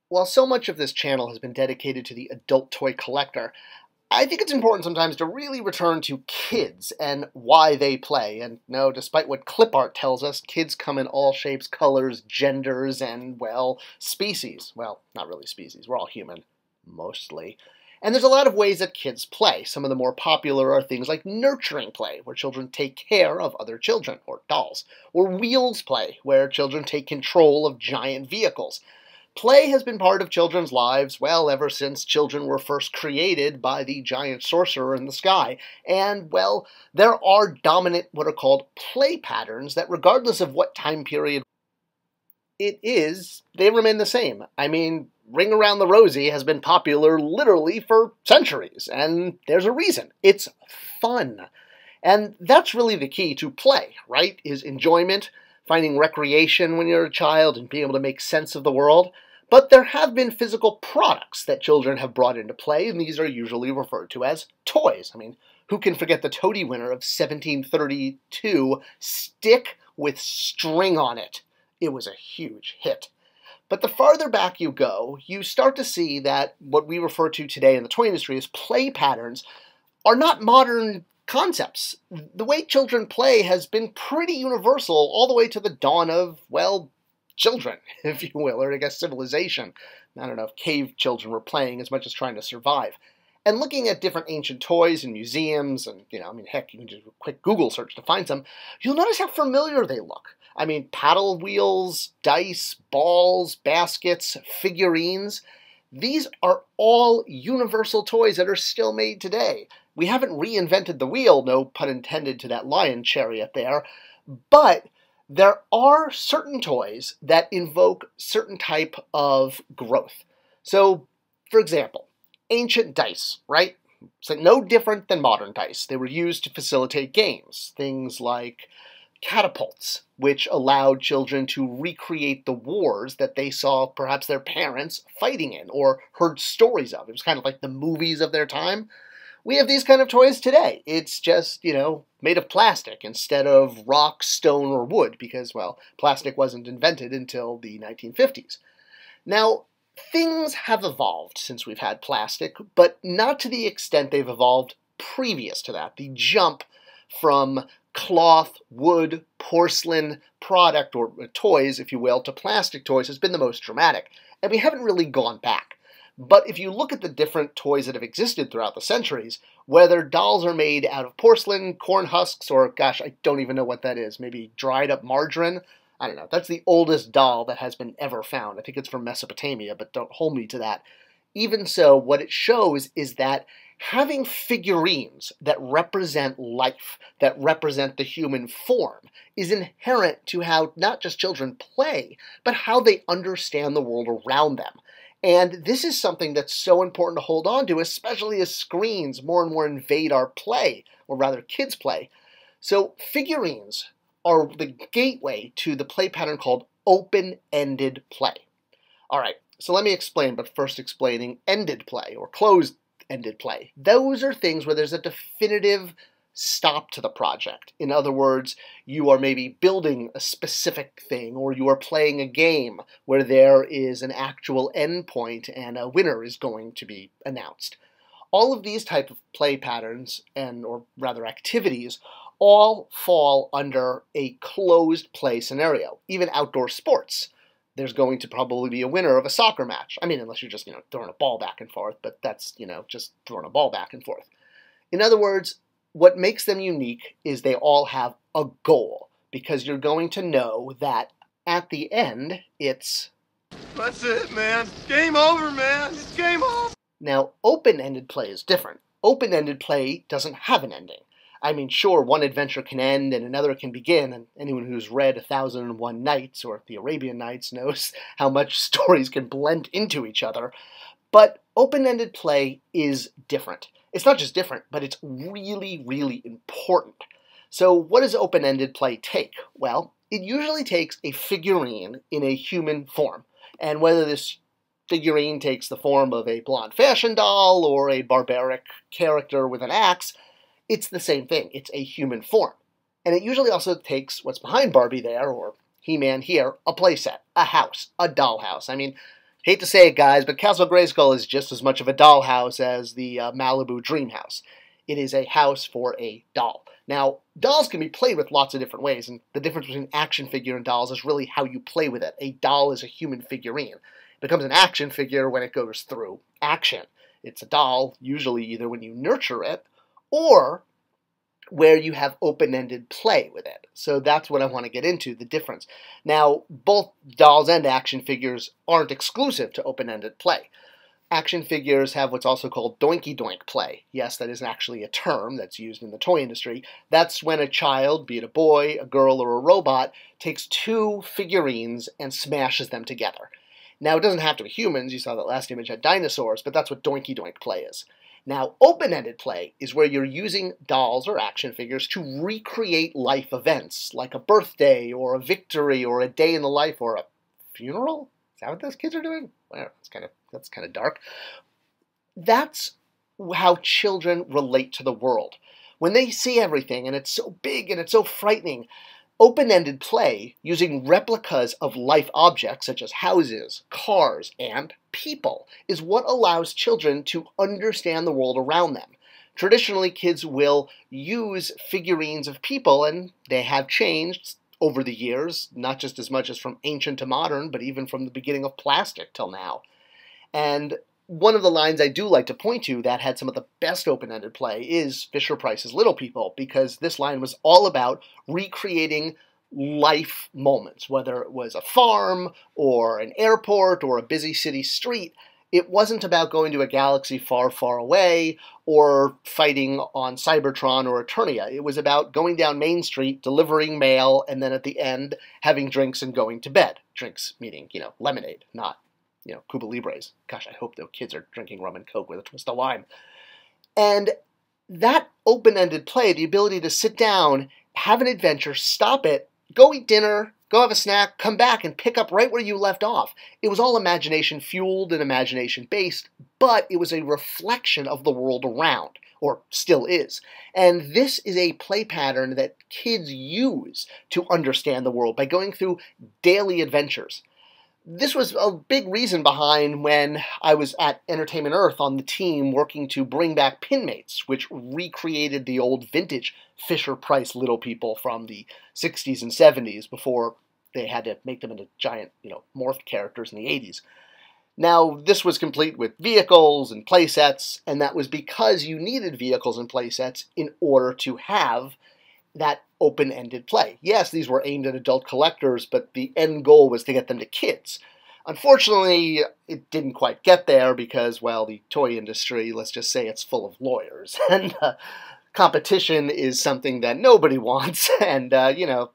While so much of this channel has been dedicated to the adult toy collector, I think it's important sometimes to really return to kids and why they play. And no, despite what clip art tells us, kids come in all shapes, colors, genders, and, well, species. Well, not really species. We're all human, mostly. And there's a lot of ways that kids play. Some of the more popular are things like nurturing play, where children take care of other children, or dolls. Or wheels play, where children take control of giant vehicles. Play has been part of children's lives, well, ever since children were first created by the giant sorcerer in the sky. And, well, there are dominant what are called play patterns that, regardless of what time period it is, they remain the same. I mean, Ring Around the Rosie has been popular literally for centuries, and there's a reason. It's fun. And that's really the key to play, right? Is enjoyment, finding recreation when you're a child, and being able to make sense of the world. But there have been physical products that children have brought into play, and these are usually referred to as toys. I mean, who can forget the Toady winner of 1732, Stick with String on It? It was a huge hit. But the farther back you go, you start to see that what we refer to today in the toy industry as play patterns are not modern concepts. The way children play has been pretty universal all the way to the dawn of, well, children, if you will, or I guess civilization. I don't know if cave children were playing as much as trying to survive. And looking at different ancient toys in museums, and, heck, you can just do a quick Google search to find some, you'll notice how familiar they look. I mean, paddle wheels, dice, balls, baskets, figurines. These are all universal toys that are still made today. We haven't reinvented the wheel, no pun intended to that lion chariot there, but there are certain toys that invoke certain type of growth. So, for example, ancient dice, right? It's like no different than modern dice. They were used to facilitate games. Things like catapults, which allowed children to recreate the wars that they saw perhaps their parents fighting in or heard stories of. It was kind of like the movies of their time. We have these kind of toys today. It's just, made of plastic instead of rock, stone, or wood because, well, plastic wasn't invented until the 1950s. Now, things have evolved since we've had plastic, but not to the extent they've evolved previous to that. The jump from cloth, wood, porcelain product, or toys, if you will, to plastic toys has been the most dramatic, and we haven't really gone back. But if you look at the different toys that have existed throughout the centuries, whether dolls are made out of porcelain, corn husks, or, gosh, I don't even know what that is, maybe dried up margarine? I don't know. That's the oldest doll that has been ever found. I think it's from Mesopotamia, but don't hold me to that. Even so, what it shows is that having figurines that represent life, that represent the human form, is inherent to how not just children play, but how they understand the world around them. And this is something that's so important to hold on to, especially as screens more and more invade our play, or rather kids' play. So figurines are the gateway to the play pattern called open-ended play. All right, so let me explain, but first explaining ended play, or closed-ended play. Those are things where there's a definitive stop to the project. In other words, you are maybe building a specific thing, or you are playing a game where there is an actual endpoint and a winner is going to be announced. All of these type of play patterns, or rather activities, all fall under a closed play scenario. Even outdoor sports. There's going to probably be a winner of a soccer match. I mean, unless you're just, throwing a ball back and forth, but that's, just throwing a ball back and forth. In other words, what makes them unique is they all have a goal, because you're going to know that at the end, it's... That's it, man. Game over, man. It's game over. Now, open-ended play is different. Open-ended play doesn't have an ending. I mean, sure, one adventure can end and another can begin, and anyone who's read 1001 Nights or the Arabian Nights knows how much stories can blend into each other. But open-ended play is different. It's not just different, but it's really, really important. So what does open-ended play take? Well, it usually takes a figurine in a human form. And whether this figurine takes the form of a blonde fashion doll or a barbaric character with an axe, it's the same thing. It's a human form. And it usually also takes what's behind Barbie there, or He-Man here, a playset, a house, a dollhouse. I mean, Hate to say it, guys, but Castle Grayskull is just as much of a dollhouse as the Malibu Dream House. It is a house for a doll. Now, dolls can be played with lots of different ways, and the difference between action figure and dolls is really how you play with it. A doll is a human figurine. It becomes an action figure when it goes through action. It's a doll, usually either when you nurture it, or where you have open-ended play with it. So that's what I want to get into, the difference. Now, both dolls and action figures aren't exclusive to open-ended play. Action figures have what's also called doinky-doink play. Yes, that is actually a term that's used in the toy industry. That's when a child, be it a boy, a girl, or a robot, takes two figurines and smashes them together. Now, it doesn't have to be humans. You saw that last image had dinosaurs, but that's what doinky-doink play is. Now, open-ended play is where you're using dolls or action figures to recreate life events, like a birthday or a victory or a day in the life or a funeral. Is that what those kids are doing? Well, that's kind of dark. That's how children relate to the world. When they see everything and it's so big and it's so frightening, open-ended play, using replicas of life objects such as houses, cars, and people, is what allows children to understand the world around them. Traditionally, kids will use figurines of people, and they have changed over the years, not just as much as from ancient to modern, but even from the beginning of plastic till now. And one of the lines I do like to point to that had some of the best open-ended play is Fisher-Price's Little People, because this line was all about recreating life moments, whether it was a farm or an airport or a busy city street. It wasn't about going to a galaxy far, far away or fighting on Cybertron or Eternia. It was about going down Main Street, delivering mail, and then at the end having drinks and going to bed. Drinks meaning, lemonade, not Cuba Libres. Gosh, I hope those kids are drinking rum and Coke with a twist of lime. And that open-ended play, the ability to sit down, have an adventure, stop it, go eat dinner, go have a snack, come back and pick up right where you left off. It was all imagination-fueled and imagination-based, but it was a reflection of the world around, or still is. And this is a play pattern that kids use to understand the world by going through daily adventures. This was a big reason behind when I was at Entertainment Earth on the team working to bring back Pinmates, which recreated the old vintage Fisher-Price Little People from the 60s and 70s before they had to make them into giant, morphed characters in the 80s. Now, this was complete with vehicles and playsets, and that was because you needed vehicles and playsets in order to have that open-ended play. Yes, these were aimed at adult collectors, but the end goal was to get them to kids. Unfortunately, it didn't quite get there because, well, the toy industry, let's just say it's full of lawyers. And competition is something that nobody wants. And,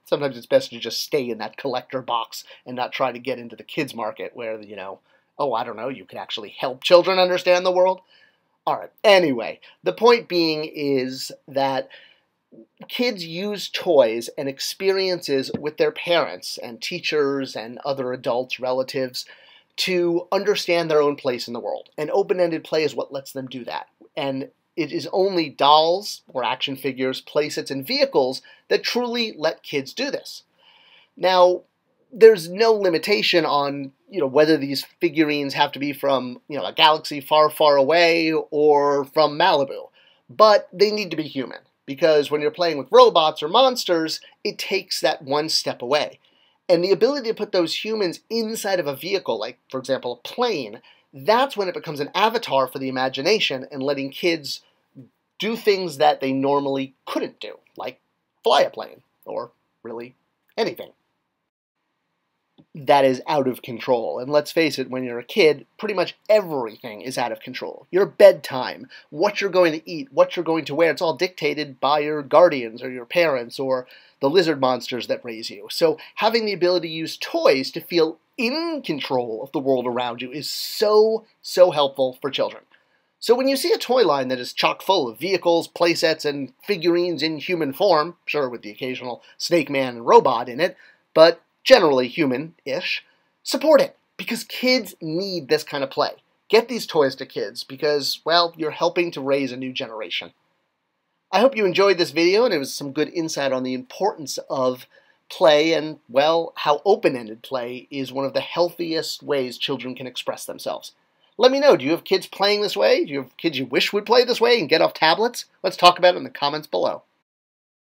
sometimes it's best to just stay in that collector box and not try to get into the kids market where, you can actually help children understand the world. All right, anyway, the point being is that kids use toys and experiences with their parents and teachers and other adults, relatives, to understand their own place in the world. And open-ended play is what lets them do that. And it is only dolls or action figures, playsets, and vehicles that truly let kids do this. Now, there's no limitation on, whether these figurines have to be from, a galaxy far, far away or from Malibu. But they need to be human. Because when you're playing with robots or monsters, it takes that one step away. And the ability to put those humans inside of a vehicle, like, for example, a plane, that's when it becomes an avatar for the imagination and letting kids do things that they normally couldn't do, like fly a plane, or really anything that is out of control. And let's face it, when you're a kid, pretty much everything is out of control. Your bedtime, what you're going to eat, what you're going to wear, it's all dictated by your guardians or your parents or the lizard monsters that raise you. So having the ability to use toys to feel in control of the world around you is so, so helpful for children. So when you see a toy line that is chock full of vehicles, playsets, and figurines in human form, sure with the occasional Snake Man and robot in it, but generally human-ish, support it, because kids need this kind of play. Get these toys to kids because, well, you're helping to raise a new generation. I hope you enjoyed this video and it was some good insight on the importance of play and, well, how open-ended play is one of the healthiest ways children can express themselves. Let me know, do you have kids playing this way? Do you have kids you wish would play this way and get off tablets? Let's talk about it in the comments below.